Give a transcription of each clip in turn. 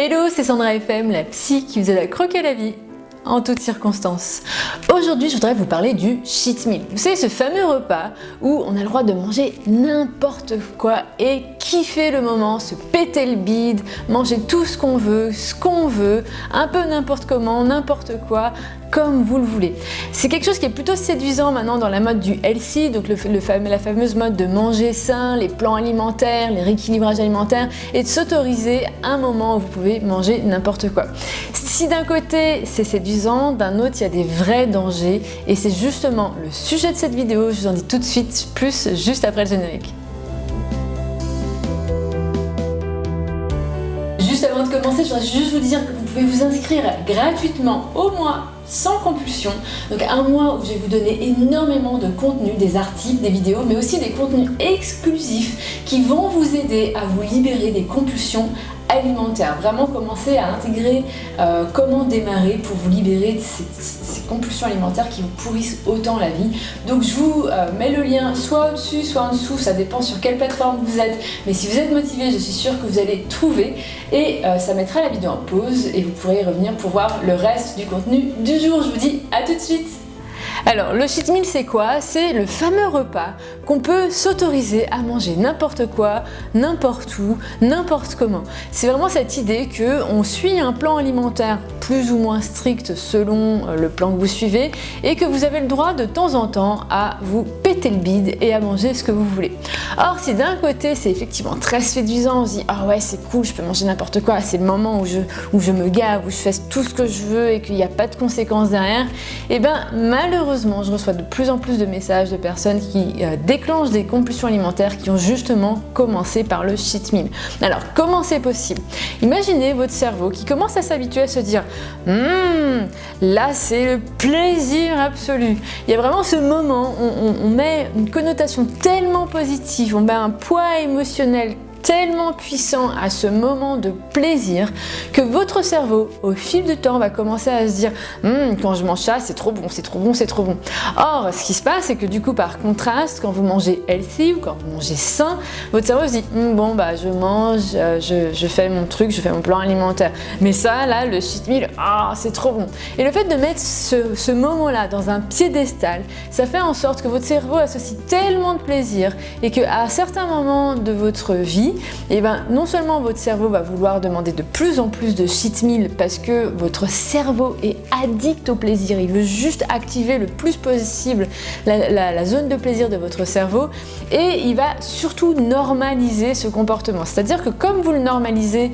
Hello, c'est Sandra FM, la psy qui vous aide à croquer la vie en toutes circonstances. Aujourd'hui, je voudrais vous parler du cheat meal. Vous savez, ce fameux repas où on a le droit de manger n'importe quoi et kiffer le moment, se péter le bide, manger tout ce qu'on veut, un peu n'importe comment, n'importe quoi, comme vous le voulez. C'est quelque chose qui est plutôt séduisant maintenant dans la mode du healthy, donc la fameuse mode de manger sain, les plans alimentaires, les rééquilibrages alimentaires et de s'autoriser un moment où vous pouvez manger n'importe quoi. Si d'un côté c'est séduisant, d'un autre il y a des vrais dangers et c'est justement le sujet de cette vidéo. Je vous en dis tout de suite plus juste après le générique. Juste avant de commencer, je voudrais juste vous dire que vous pouvez vous inscrire gratuitement au mois sans compulsion. Donc un mois où je vais vous donner énormément de contenu, des articles, des vidéos, mais aussi des contenus exclusifs qui vont vous aider à vous libérer des compulsions alimentaires. Vraiment commencer à intégrer comment démarrer pour vous libérer de ces compulsions alimentaires qui vous pourrissent autant la vie. Donc je vous mets le lien soit au-dessus, soit en dessous, ça dépend sur quelle plateforme vous êtes. Mais si vous êtes motivé, je suis sûre que vous allez trouver et ça mettra la vidéo en pause et vous pourrez y revenir pour voir le reste du contenu du jour. Je vous dis à tout de suite. Alors, le cheat meal, c'est quoi? C'est le fameux repas qu'on peut s'autoriser à manger n'importe quoi, n'importe où, n'importe comment. C'est vraiment cette idée qu'on suit un plan alimentaire plus ou moins strict selon le plan que vous suivez et que vous avez le droit de temps en temps à vous péter le bide et à manger ce que vous voulez. Or, si d'un côté, c'est effectivement très séduisant, on se dit « Ah ouais, c'est cool, je peux manger n'importe quoi, c'est le moment où je me gave, où je fais tout ce que je veux et qu'il n'y a pas de conséquences derrière », et bien malheureusement, je reçois de plus en plus de messages de personnes qui déclenchent des compulsions alimentaires qui ont justement commencé par le cheat meal. Alors, comment c'est possible? Imaginez votre cerveau qui commence à s'habituer à se dire là, c'est le plaisir absolu. Il y a vraiment ce moment où on met une connotation tellement positive, on met un poids émotionnel tellement puissant à ce moment de plaisir que votre cerveau, au fil du temps, va commencer à se dire quand je mange ça, c'est trop bon, c'est trop bon, c'est trop bon. Or, ce qui se passe, c'est que du coup, par contraste, quand vous mangez healthy ou quand vous mangez sain, votre cerveau se dit bon, bah, je mange, je fais mon truc, je fais mon plan alimentaire. Mais ça, là, le cheat meal, c'est trop bon. Et le fait de mettre ce moment-là dans un piédestal, ça fait en sorte que votre cerveau associe tellement de plaisir et qu'à certains moments de votre vie, et ben non seulement votre cerveau va vouloir demander de plus en plus de cheat meal parce que votre cerveau est addict au plaisir, il veut juste activer le plus possible la zone de plaisir de votre cerveau et il va surtout normaliser ce comportement. C'est-à-dire que comme vous le normalisez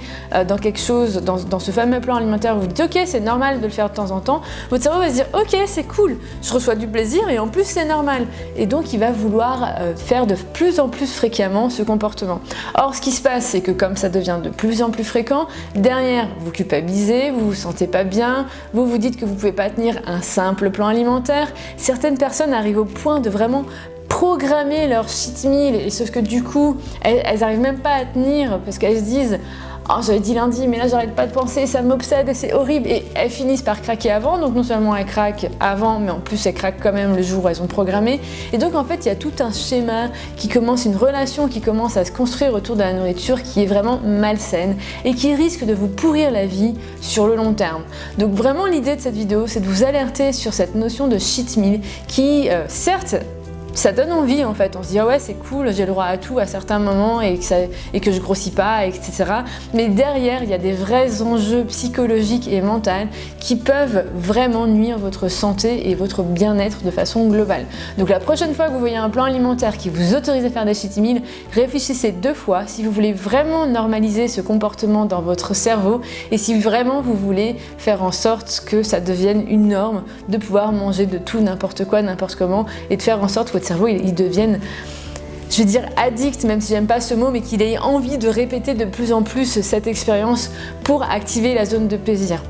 dans quelque chose, dans ce fameux plan alimentaire, vous dites ok, c'est normal de le faire de temps en temps, votre cerveau va se dire ok, c'est cool, je reçois du plaisir et en plus c'est normal. Et donc il va vouloir faire de plus en plus fréquemment ce comportement. Or, ce qui se passe, c'est que comme ça devient de plus en plus fréquent, derrière, vous culpabilisez, vous vous sentez pas bien, vous vous dites que vous pouvez pas tenir un simple plan alimentaire. Certaines personnes arrivent au point de vraiment programmer leur cheat meal, et sauf que du coup, elles arrivent même pas à tenir parce qu'elles se disent oh, j'avais dit lundi, mais là j'arrête pas de penser, ça m'obsède et c'est horrible. Et elles finissent par craquer avant, donc non seulement elles craquent avant, mais en plus elles craquent quand même le jour où elles ont programmé. Et donc en fait, il y a tout un schéma qui commence, une relation qui commence à se construire autour de la nourriture qui est vraiment malsaine et qui risque de vous pourrir la vie sur le long terme. Donc vraiment l'idée de cette vidéo, c'est de vous alerter sur cette notion de cheat meal qui, certes, ça donne envie en fait, on se dit ah ouais c'est cool, j'ai le droit à tout à certains moments et que je grossis pas, etc. Mais derrière il y a des vrais enjeux psychologiques et mentaux qui peuvent vraiment nuire votre santé et votre bien-être de façon globale. Donc la prochaine fois que vous voyez un plan alimentaire qui vous autorise à faire des cheat meals, réfléchissez 2 fois si vous voulez vraiment normaliser ce comportement dans votre cerveau et si vraiment vous voulez faire en sorte que ça devienne une norme de pouvoir manger de tout, n'importe quoi, n'importe comment et de faire en sorte que votre cerveau il devienne, je vais dire addict, même si j'aime pas ce mot, mais qu'il ait envie de répéter de plus en plus cette expérience pour activer la zone de plaisir.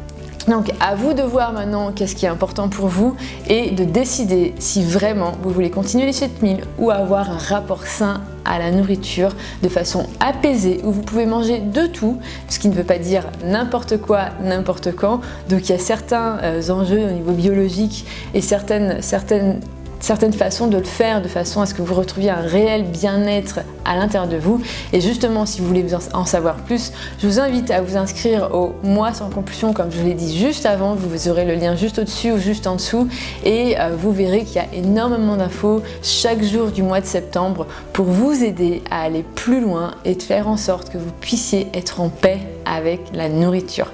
Donc à vous de voir maintenant qu'est-ce qui est important pour vous et de décider si vraiment vous voulez continuer les cheat meals ou avoir un rapport sain à la nourriture de façon apaisée où vous pouvez manger de tout, ce qui ne veut pas dire n'importe quoi, n'importe quand. Donc il y a certains enjeux au niveau biologique et certaines façons de le faire de façon à ce que vous retrouviez un réel bien-être à l'intérieur de vous. Et justement, si vous voulez en savoir plus, je vous invite à vous inscrire au mois sans compulsion, comme je vous l'ai dit juste avant. Vous aurez le lien juste au-dessus ou juste en dessous, et vous verrez qu'il y a énormément d'infos chaque jour du mois de septembre pour vous aider à aller plus loin et de faire en sorte que vous puissiez être en paix avec la nourriture.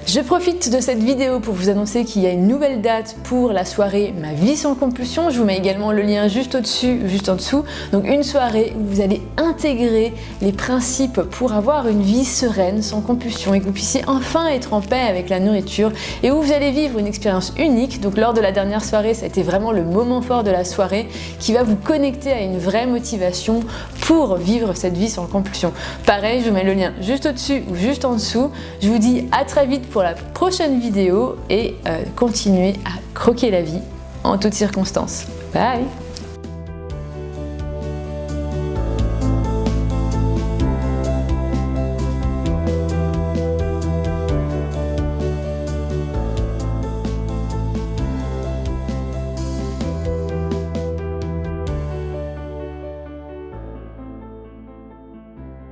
Je profite de cette vidéo pour vous annoncer qu'il y a une nouvelle date pour la soirée Ma vie sans compulsion. Je vous mets également le lien juste au-dessus, juste en dessous. Donc une soirée où vous allez intégrer les principes pour avoir une vie sereine, sans compulsion, et que vous puissiez enfin être en paix avec la nourriture, et où vous allez vivre une expérience unique. Donc lors de la dernière soirée, ça a été vraiment le moment fort de la soirée qui va vous connecter à une vraie motivation pour vivre cette vie sans compulsion. Pareil, je vous mets le lien juste au-dessus ou juste en dessous. Je vous dis à très vite pour la prochaine vidéo, et continuez à croquer la vie en toutes circonstances. Bye!